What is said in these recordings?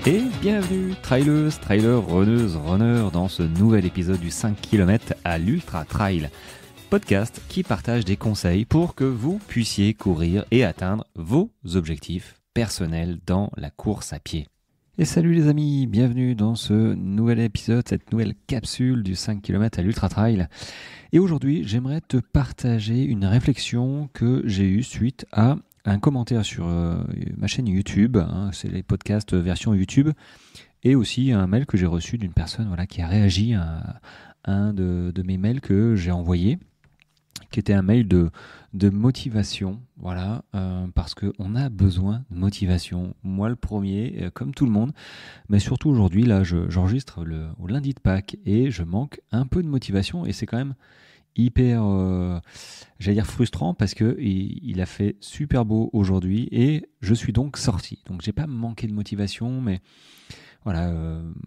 Et bienvenue, traileuses, trailers, runneuses, runners, dans ce nouvel épisode du 5 km à l'Ultra Trail, podcast qui partage des conseils pour que vous puissiez courir et atteindre vos objectifs personnels dans la course à pied. Et salut les amis, bienvenue dans ce nouvel épisode, cette nouvelle capsule du 5 km à l'Ultra Trail. Et aujourd'hui, j'aimerais te partager une réflexion que j'ai eue suite à un commentaire sur ma chaîne YouTube, c'est les podcasts version YouTube, et aussi un mail que j'ai reçu d'une personne qui a réagi à un de mes mails que j'ai envoyé, qui était un mail de motivation, parce qu'on a besoin de motivation. Moi le premier, comme tout le monde, mais surtout aujourd'hui, là j'enregistre au lundi de Pâques et je manque un peu de motivation et c'est quand même hyper, frustrant parce que il a fait super beau aujourd'hui et je suis donc sorti. Donc j'ai pas manqué de motivation, mais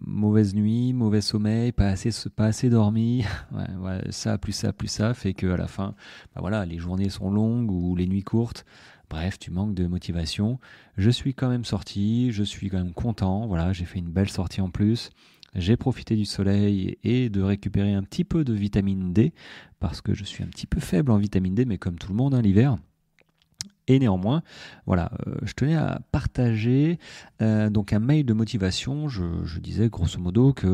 mauvaise nuit, mauvais sommeil, pas assez dormi, ça plus ça fait que à la fin, les journées sont longues ou les nuits courtes. Bref, tu manques de motivation. Je suis quand même sorti, je suis quand même content. J'ai fait une belle sortie en plus. J'ai profité du soleil et de récupérer un petit peu de vitamine D parce que je suis un petit peu faible en vitamine D, mais comme tout le monde l'hiver. Et néanmoins, je tenais à partager donc un mail de motivation. Je disais grosso modo que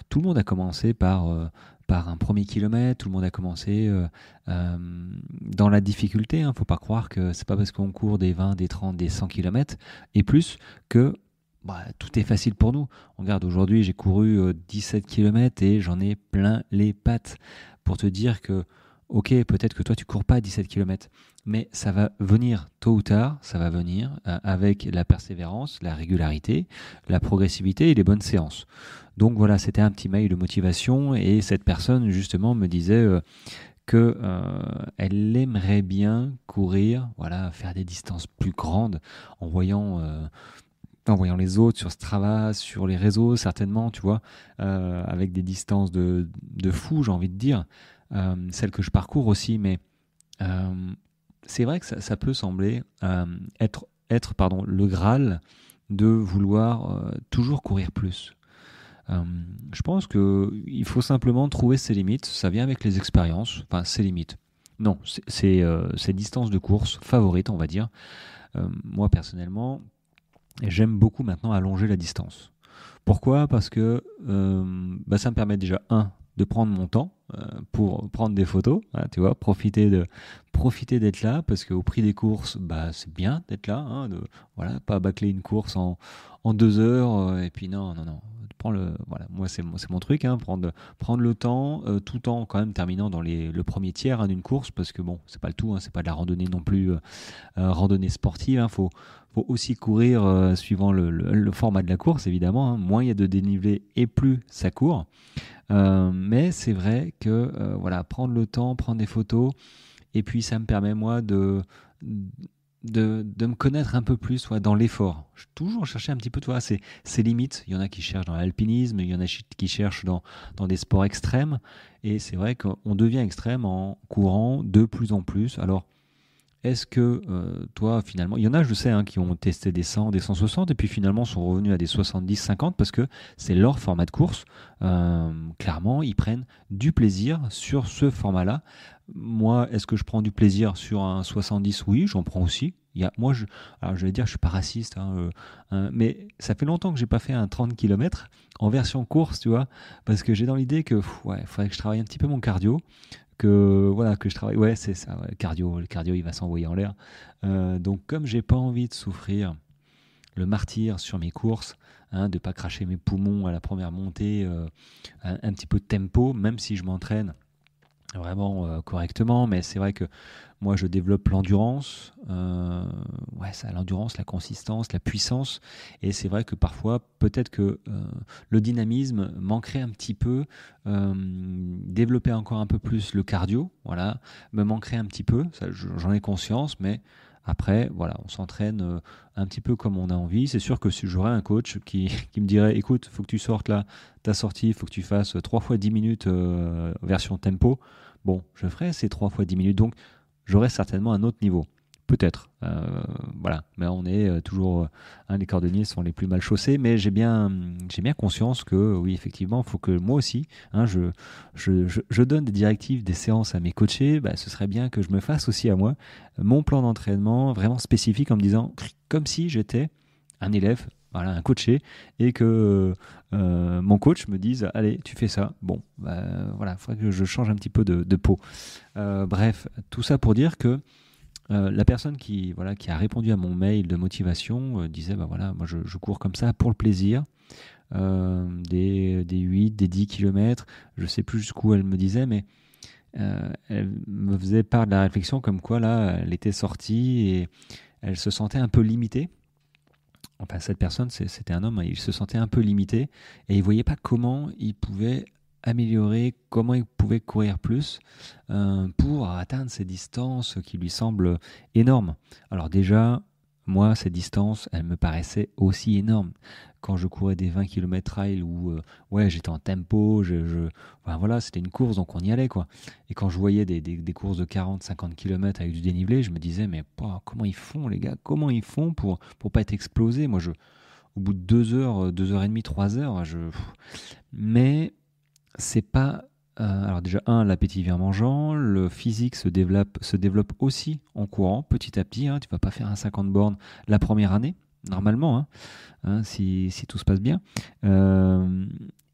tout le monde a commencé par un premier kilomètre, tout le monde a commencé dans la difficulté. Faut pas croire que c'est pas parce qu'on court des 20, des 30, des 100 km et plus que tout est facile pour nous. Regarde, aujourd'hui, j'ai couru 17 km et j'en ai plein les pattes pour te dire que, ok, peut-être que toi, tu cours pas 17 km, mais ça va venir tôt ou tard, ça va venir avec la persévérance, la régularité, la progressivité et les bonnes séances. Donc voilà, c'était un petit mail de motivation et cette personne, justement, me disait que elle aimerait bien courir, faire des distances plus grandes en voyant les autres sur Strava, sur les réseaux certainement, tu vois, avec des distances de fou, j'ai envie de dire, celles que je parcours aussi, mais c'est vrai que ça peut sembler être le Graal de vouloir toujours courir plus. Je pense qu'il faut simplement trouver ses limites, ça vient avec les expériences, ses limites. Non, c'est ses distances de course favorites, on va dire. Moi, personnellement, j'aime beaucoup maintenant allonger la distance. Pourquoi ? Parce que ça me permet déjà, de prendre mon temps pour prendre des photos, tu vois, profiter d'être là, parce qu'au prix des courses, c'est bien d'être là, pas bâcler une course en 2 heures, et puis non. Moi c'est mon truc, prendre le temps, tout en quand même terminant dans le premier tiers d'une course, parce que c'est pas le tout, c'est pas de la randonnée non plus, randonnée sportive, faut aussi courir suivant le format de la course, évidemment, moins il y a de dénivelé et plus ça court. Mais c'est vrai que prendre le temps, prendre des photos, et puis ça me permet moi de me connaître un peu plus dans l'effort. Je toujours chercher un petit peu ses limites. Il y en a qui cherchent dans l'alpinisme, il y en a qui cherchent dans des sports extrêmes, et c'est vrai qu'on devient extrême en courant de plus en plus. Alors est-ce que toi, finalement, il y en a, je sais, qui ont testé des 100, des 160 et puis finalement sont revenus à des 70, 50 parce que c'est leur format de course. Clairement, ils prennent du plaisir sur ce format-là. Moi, est-ce que je prends du plaisir sur un 70 ? Oui, j'en prends aussi. Alors je vais dire, je suis pas raciste, mais ça fait longtemps que j'ai pas fait un 30 km en version course, tu vois, parce que j'ai dans l'idée que faudrait que je travaille un petit peu mon cardio. Que je travaille, c'est ça, le cardio il va s'envoyer en l'air, donc comme j'ai pas envie de souffrir le martyre sur mes courses, de pas cracher mes poumons à la première montée, un petit peu de tempo, même si je m'entraîne vraiment correctement, mais c'est vrai que moi je développe l'endurance, l'endurance, la consistance, la puissance, et c'est vrai que parfois peut-être que le dynamisme manquerait un petit peu, développer encore un peu plus le cardio, me manquerait un petit peu, ça, j'en ai conscience, mais après, on s'entraîne un petit peu comme on a envie. C'est sûr que si j'aurais un coach qui me dirait, écoute, faut que tu sortes là, ta sortie, il faut que tu fasses 3 fois 10 minutes version tempo. Bon, je ferai ces 3 fois 10 minutes, donc j'aurai certainement un autre niveau. peut-être. Voilà, mais on est toujours. Les cordonniers sont les plus mal chaussés, mais j'ai bien conscience que oui, effectivement, il faut que moi aussi, je donne des directives, des séances à mes coachés. Bah, ce serait bien que je me fasse aussi à moi mon plan d'entraînement vraiment spécifique en me disant, comme si j'étais un élève, voilà, un coaché, et que mon coach me dise, allez, tu fais ça. Bon, bah, voilà, il faudrait que je change un petit peu de peau. Bref, tout ça pour dire que la personne qui a répondu à mon mail de motivation disait, bah voilà, moi je cours comme ça pour le plaisir, des 8, des 10 kilomètres, je sais plus jusqu'où elle me disait, mais elle me faisait part de la réflexion comme quoi là, elle était sortie et elle se sentait un peu limitée. Enfin, cette personne, c'était un homme, hein, il se sentait un peu limité et il voyait pas comment il pouvait améliorer, comment il pouvait courir plus pour atteindre ces distances qui lui semblent énormes. Alors déjà, moi, ces distances, elles me paraissaient aussi énormes. Quand je courais des 20 km trail où ouais, j'étais en tempo, enfin, voilà, c'était une course, donc on y allait, quoi. Et quand je voyais des courses de 40, 50 km avec du dénivelé, je me disais, mais comment ils font, les gars? Comment ils font pour pas être explosés? Moi, au bout de 2 heures, 2 heures et demie, 3 heures, mais c'est pas. Alors déjà, l'appétit vient en mangeant, le physique se développe aussi en courant, petit à petit, hein. Tu vas pas faire un 50 bornes la première année, normalement, si tout se passe bien.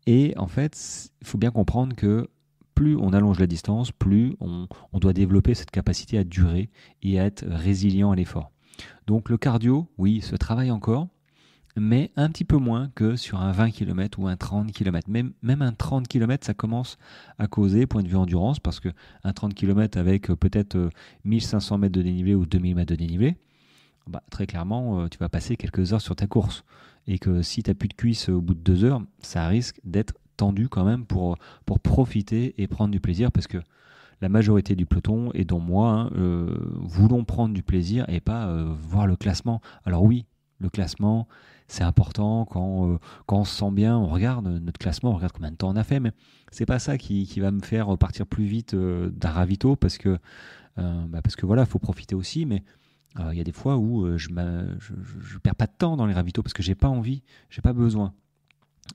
Et en fait, il faut bien comprendre que plus on allonge la distance, plus on doit développer cette capacité à durer et à être résilient à l'effort. Donc le cardio, oui, se travaille encore, mais un petit peu moins que sur un 20 km ou un 30 km. Même un 30 km, ça commence à causer, point de vue endurance, parce qu'un 30 km avec peut-être 1500 mètres de dénivelé ou 2000 mètres de dénivelé, bah, très clairement, tu vas passer quelques heures sur ta course. Et que si tu n'as plus de cuisses au bout de 2 heures, ça risque d'être tendu quand même pour profiter et prendre du plaisir, parce que la majorité du peloton, et dont moi, voulons prendre du plaisir et pas voir le classement. Alors oui, le classement, c'est important quand on se sent bien, on regarde notre classement, on regarde combien de temps on a fait, mais c'est pas ça qui va me faire partir plus vite d'un ravito, parce que voilà, il faut profiter aussi, mais il y a des fois où je perds pas de temps dans les ravitaux parce que j'ai pas envie, j'ai pas besoin.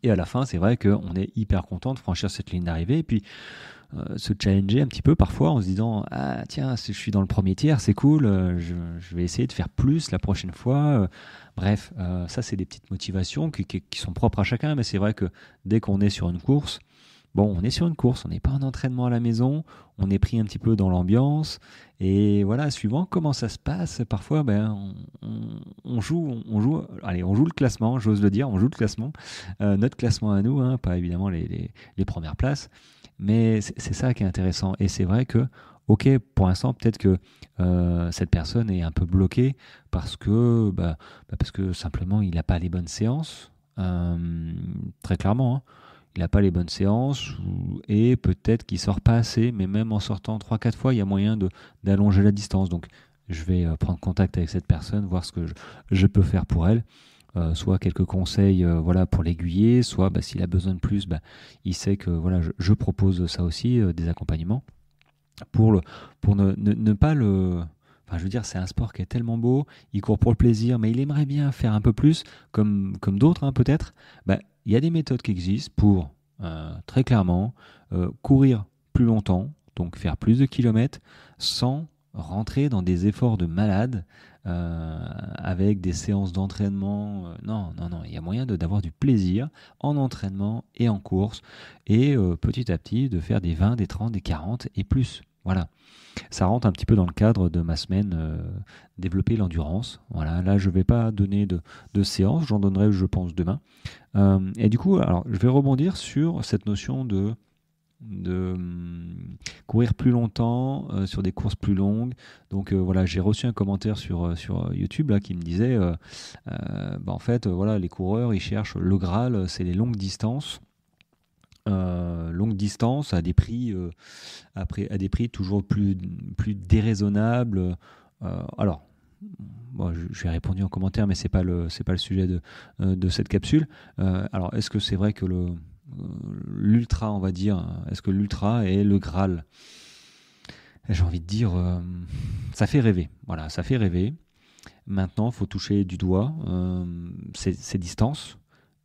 Et à la fin, c'est vrai qu'on est hyper content de franchir cette ligne d'arrivée et puis se challenger un petit peu parfois en se disant, ah tiens, si je suis dans le premier tiers, c'est cool, je vais essayer de faire plus la prochaine fois. Bref, ça c'est des petites motivations qui sont propres à chacun, mais c'est vrai que dès qu'on est sur une course, bon, on est sur une course, on n'est pas en entraînement à la maison, on est pris un petit peu dans l'ambiance, et voilà, suivant comment ça se passe, parfois, allez, on joue le classement, j'ose le dire, on joue le classement, notre classement à nous, hein, pas évidemment les premières places, mais c'est ça qui est intéressant, et c'est vrai que, ok, pour l'instant, peut-être que cette personne est un peu bloquée parce que simplement il n'a pas les bonnes séances, très clairement, hein. Il n'a pas les bonnes séances et peut-être qu'il sort pas assez, mais même en sortant 3-4 fois, il y a moyen d'allonger la distance. Donc je vais prendre contact avec cette personne, voir ce que je peux faire pour elle. Soit quelques conseils voilà, pour l'aiguiller, soit s'il a besoin de plus, il sait que voilà, je propose ça aussi, des accompagnements, pour ne pas le... Enfin, je veux dire, c'est un sport qui est tellement beau, il court pour le plaisir, mais il aimerait bien faire un peu plus, comme d'autres, hein, peut-être. Il y a des méthodes qui existent pour, très clairement, courir plus longtemps, donc faire plus de kilomètres, sans rentrer dans des efforts de malade, avec des séances d'entraînement. Non, non, non, il y a moyen d'avoir du plaisir en entraînement et en course, et petit à petit de faire des 20, des 30, des 40 et plus. Voilà. Ça rentre un petit peu dans le cadre de ma semaine développer l'endurance. Voilà, là je ne vais pas donner de séance, j'en donnerai je pense demain. Et du coup, alors je vais rebondir sur cette notion de courir plus longtemps sur des courses plus longues. Donc voilà, j'ai reçu un commentaire sur YouTube là, qui me disait en fait voilà, les coureurs ils cherchent le Graal, c'est les longues distances. Longue distance à des prix à des prix toujours plus déraisonnables. Alors bon, je lui ai répondu en commentaire, mais c'est pas le sujet de cette capsule. Alors est-ce que c'est vrai que l'ultra, on va dire, est-ce que l'ultra est le Graal? j'ai envie de dire, ça fait rêver. Voilà, ça fait rêver. Maintenant, il faut toucher du doigt ces distances.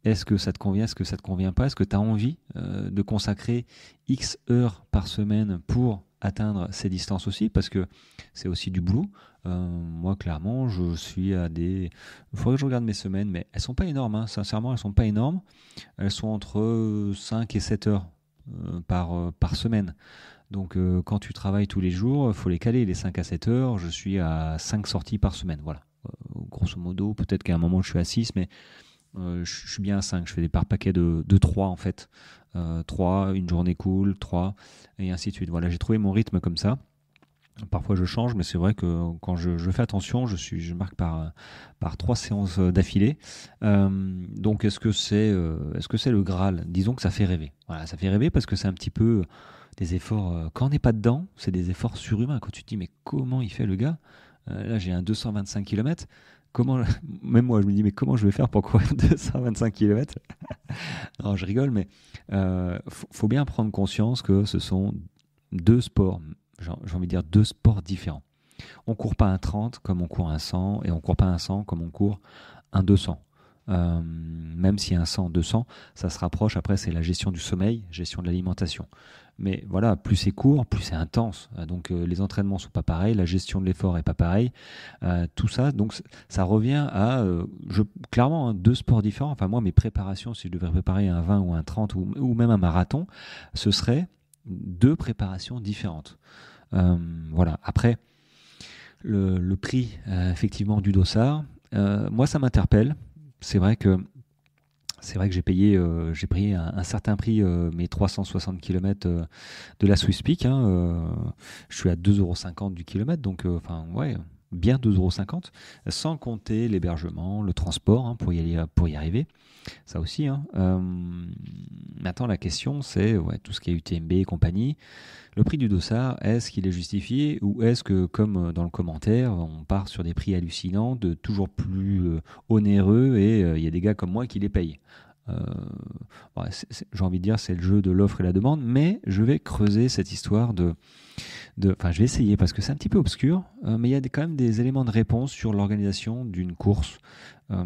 Est-ce que ça te convient? Est-ce que ça te convient pas? Est-ce que tu as envie de consacrer X heures par semaine pour atteindre ces distances aussi? Parce que c'est aussi du boulot. Moi, clairement, je suis à des... Il faudrait que je regarde mes semaines, mais elles sont pas énormes, hein. Sincèrement, elles sont pas énormes. Elles sont entre 5 et 7 heures par semaine. Donc quand tu travailles tous les jours, il faut les caler, les 5 à 7 heures. Je suis à 5 sorties par semaine. Voilà. Grosso modo, peut-être qu'à un moment je suis à 6, mais je suis bien à 5. Je fais des par paquets de 3 en fait. 3, une journée cool, 3, et ainsi de suite. Voilà, j'ai trouvé mon rythme comme ça. Parfois je change, mais c'est vrai que quand je fais attention, je marque par 3 séances d'affilée. Donc est-ce que c'est le Graal? Disons que ça fait rêver. Voilà, ça fait rêver parce que c'est un petit peu des efforts. Quand on n'est pas dedans, c'est des efforts surhumains. Quand tu te dis mais comment il fait le gars? Là j'ai un 225 km. Comment, même moi je me dis mais comment je vais faire pour courir 225 km? Non, je rigole, mais faut bien prendre conscience que ce sont deux sports, j'ai envie de dire deux sports différents. On court pas un 30 comme on court un 100 et on court pas un 100 comme on court un 200. Même si un 100, 200, ça se rapproche. Après, c'est la gestion du sommeil, gestion de l'alimentation. Mais voilà, plus c'est court, plus c'est intense. Donc les entraînements sont pas pareils, la gestion de l'effort est pas pareille. Tout ça, donc ça revient à clairement hein, deux sports différents. Enfin moi, mes préparations, si je devais préparer un 20 ou un 30 ou même un marathon, ce serait deux préparations différentes. Voilà. Après, le prix effectivement du dossard, moi ça m'interpelle. C'est vrai que j'ai payé un certain prix mes 360 km de la Swiss Peak. Hein, je suis à 2,50 € du kilomètre, donc enfin ouais, bien 2,50 €, sans compter l'hébergement, le transport hein, pour y arriver. Ça aussi. Hein. Maintenant, la question, c'est ouais, tout ce qui est UTMB et compagnie. Le prix du dossard, est-ce qu'il est justifié ou est-ce que, comme dans le commentaire, on part sur des prix hallucinants, de toujours plus onéreux et il y a des gars comme moi qui les payent. Euh, ouais, j'ai envie de dire c'est le jeu de l'offre et la demande, mais je vais creuser cette histoire enfin je vais essayer parce que c'est un petit peu obscur, mais il y a quand même des éléments de réponse sur l'organisation d'une course euh,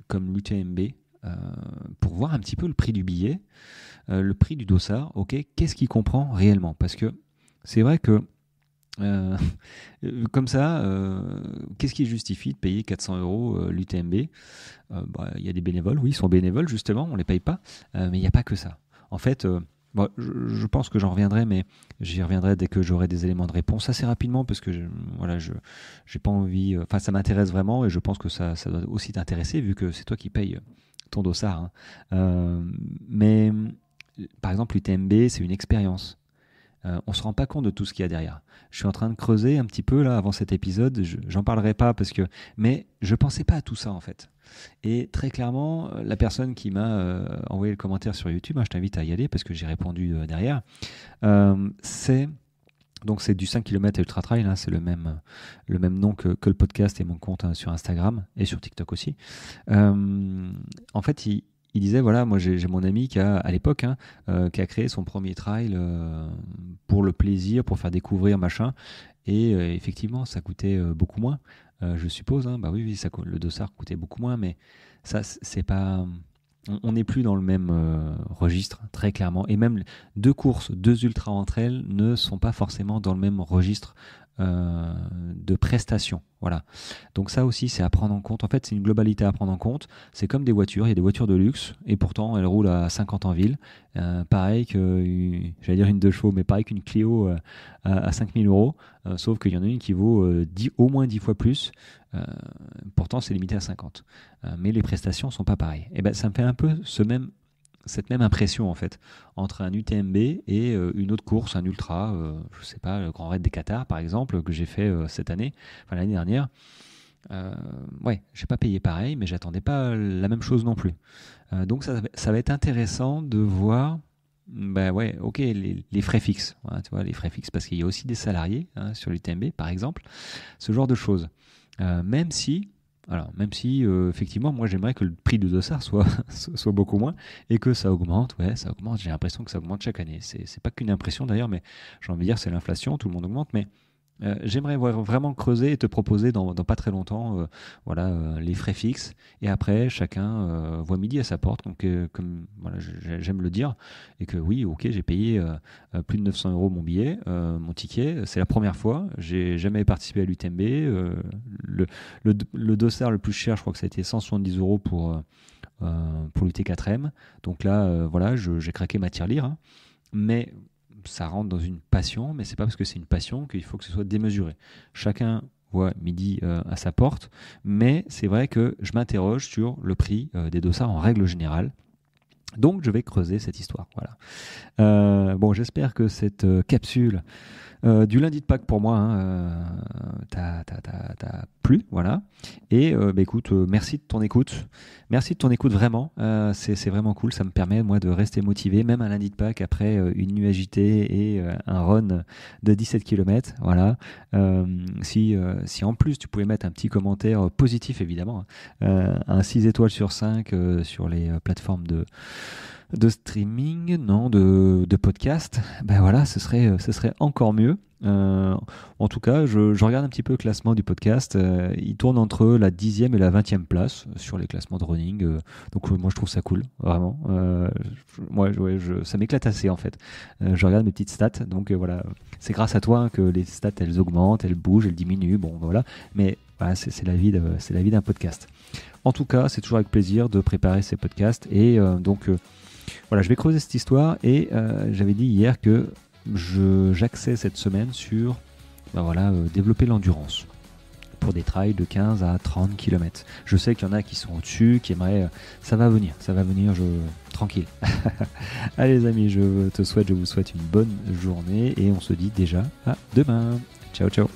comme l'UTMB pour voir un petit peu le prix du billet, le prix du dossard, ok, qu'est-ce qu'il comprend réellement? Parce que c'est vrai que euh, comme ça, qu'est-ce qui justifie de payer 400 € l'UTMB? Il y a des bénévoles, oui, ils sont bénévoles justement, on ne les paye pas, mais il n'y a pas que ça. En fait, bon, je pense que j'en reviendrai, mais j'y reviendrai dès que j'aurai des éléments de réponse assez rapidement parce que voilà, je j'ai pas envie, enfin ça m'intéresse vraiment et je pense que ça doit aussi t'intéresser vu que c'est toi qui payes ton dossard. Hein. Mais par exemple, l'UTMB, c'est une expérience. On ne se rend pas compte de tout ce qu'il y a derrière. Je suis en train de creuser un petit peu là avant cet épisode. J'en parlerai pas mais je pensais pas à tout ça en fait. Et très clairement, la personne qui m'a envoyé le commentaire sur YouTube, hein, je t'invite à y aller parce que j'ai répondu derrière. C'est du 5 km Ultra Trail, hein, c'est le même nom que le podcast et mon compte hein, sur Instagram et sur TikTok aussi. En fait, il disait voilà, moi j'ai mon ami qui a à l'époque hein, qui a créé son premier trail pour le plaisir, pour faire découvrir machin, et effectivement ça coûtait beaucoup moins, je suppose. Hein, bah oui, le dossard coûtait beaucoup moins, mais ça c'est pas, on n'est plus dans le même registre très clairement, et même deux ultras entre elles ne sont pas forcément dans le même registre de prestations. Voilà. Donc ça aussi, c'est à prendre en compte. En fait, c'est une globalité à prendre en compte. C'est comme des voitures. Il y a des voitures de luxe et pourtant elles roulent à 50 en ville. Pareil j'allais dire une 2 chevaux, mais pareil qu'une Clio à 5 000 €. Sauf qu'il y en a une qui vaut au moins 10 fois plus. Pourtant, c'est limité à 50. Mais les prestations sont pas pareilles. Et ben, ça me fait un peu cette même impression en fait entre un UTMB et une autre course, un ultra, je sais pas, le Grand Raid des Qatar par exemple que j'ai fait cette année, enfin l'année dernière. Ouais, j'ai pas payé pareil, mais j'attendais pas la même chose non plus. Donc ça va être intéressant de voir. Ben ouais, ok, les frais fixes, voilà, tu vois, les frais fixes parce qu'il y a aussi des salariés hein, sur l'UTMB par exemple, ce genre de choses. Même si Alors, même si, effectivement, moi j'aimerais que le prix du dossard soit, soit beaucoup moins et que ça augmente. Ouais, ça augmente. J'ai l'impression que ça augmente chaque année. C'est pas qu'une impression d'ailleurs, mais j'ai envie de dire c'est l'inflation, tout le monde augmente. Mais j'aimerais vraiment creuser et te proposer dans pas très longtemps voilà, les frais fixes. Et après, chacun voit midi à sa porte. Donc, comme voilà, j'aime le dire. Et que oui, ok, j'ai payé plus de 900 euros mon billet, mon ticket. C'est la première fois. J'ai jamais participé à l'UTMB. Le dossard le plus cher, je crois que ça a été 170 euros pour l'UT4M. Donc là, voilà, j'ai craqué ma tirelire. Hein. Mais ça rentre dans une passion, mais c'est pas parce que c'est une passion qu'il faut que ce soit démesuré. Chacun voit midi à sa porte, mais c'est vrai que je m'interroge sur le prix des dossards en règle générale. Donc je vais creuser cette histoire. Voilà. Bon, j'espère que cette capsule du lundi de Pâques pour moi t'as plu, voilà. Et bah, écoute, merci de ton écoute. Merci de ton écoute vraiment. C'est vraiment cool. Ça me permet moi de rester motivé, même un lundi de Pâques après une nuit agitée et un run de 17 km. Voilà. Si en plus tu pouvais mettre un petit commentaire positif évidemment, un 6 étoiles sur 5 sur les plateformes de streaming, non, de podcast, ben voilà, ce serait encore mieux. En tout cas, je regarde un petit peu le classement du podcast. Il tourne entre la 10e et la 20e place sur les classements de running. Donc moi, je trouve ça cool, vraiment. Ça m'éclate assez, en fait. Je regarde mes petites stats. Donc voilà, c'est grâce à toi hein, que les stats, elles augmentent, elles bougent, elles diminuent. Bon, voilà. Mais voilà, c'est la vie d'un podcast. En tout cas, c'est toujours avec plaisir de préparer ces podcasts. Et voilà, je vais creuser cette histoire et j'avais dit hier que j'axais cette semaine sur développer l'endurance pour des trails de 15 à 30 km. Je sais qu'il y en a qui sont au-dessus, qui aimeraient... ça va venir, tranquille. Allez les amis, je vous souhaite une bonne journée et on se dit déjà à demain. Ciao, ciao.